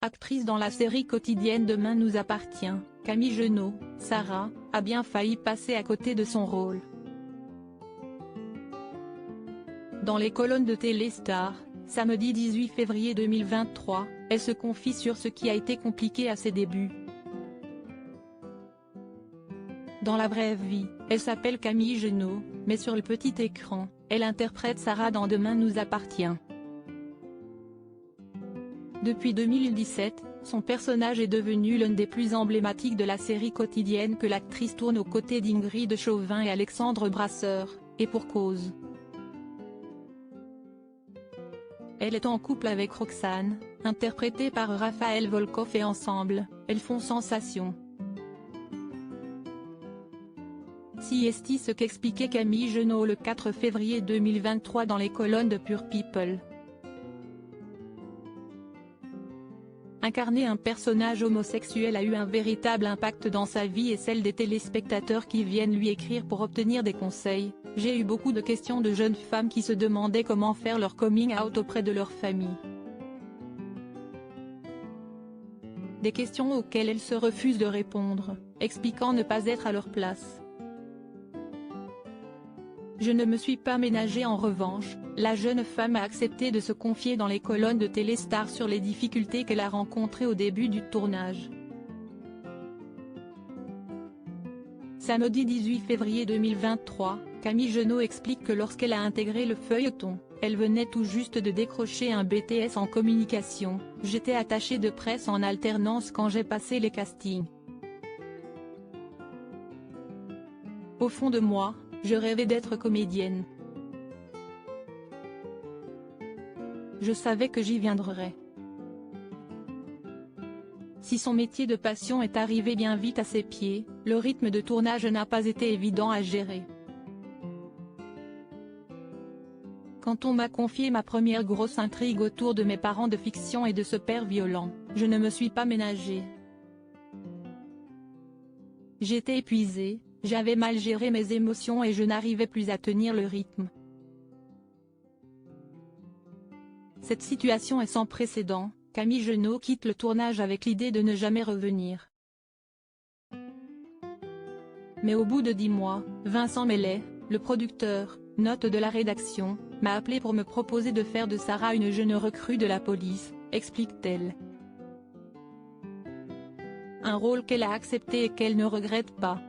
Actrice dans la série quotidienne Demain nous appartient, Camille Genot, Sarah, a bien failli passer à côté de son rôle. Dans les colonnes de Téléstar, samedi 18 février 2023, elle se confie sur ce qui a été compliqué à ses débuts. Dans la vraie vie, elle s'appelle Camille Genot, mais sur le petit écran, elle interprète Sarah dans Demain nous appartient. Depuis 2017, son personnage est devenu l'un des plus emblématiques de la série quotidienne que l'actrice tourne aux côtés d'Ingrid Chauvin et Alexandre Brasseur, et pour cause. Elle est en couple avec Roxane, interprétée par Raphaël Volkov et ensemble, elles font sensation. Si est ce qu'expliquait Camille Genot le 4 février 2023 dans les colonnes de Pure People. Incarner un personnage homosexuel a eu un véritable impact dans sa vie et celle des téléspectateurs qui viennent lui écrire pour obtenir des conseils. J'ai eu beaucoup de questions de jeunes femmes qui se demandaient comment faire leur coming out auprès de leur famille. Des questions auxquelles elles se refusent de répondre, expliquant ne pas être à leur place. Je ne me suis pas ménagée en revanche, la jeune femme a accepté de se confier dans les colonnes de Téléstar sur les difficultés qu'elle a rencontrées au début du tournage. Samedi 18 février 2023, Camille Genot explique que lorsqu'elle a intégré le feuilleton, elle venait tout juste de décrocher un BTS en communication, j'étais attachée de presse en alternance quand j'ai passé les castings. Au fond de moi, je rêvais d'être comédienne. Je savais que j'y viendrais. Si son métier de passion est arrivé bien vite à ses pieds, le rythme de tournage n'a pas été évident à gérer. Quand on m'a confié ma première grosse intrigue autour de mes parents de fiction et de ce père violent, je ne me suis pas ménagée. J'étais épuisée, j'avais mal géré mes émotions et je n'arrivais plus à tenir le rythme. Cette situation est sans précédent, Camille Genot quitte le tournage avec l'idée de ne jamais revenir. Mais au bout de 10 mois, Vincent Mellet, le producteur, note de la rédaction, m'a appelé pour me proposer de faire de Sarah une jeune recrue de la police, explique-t-elle. Un rôle qu'elle a accepté et qu'elle ne regrette pas.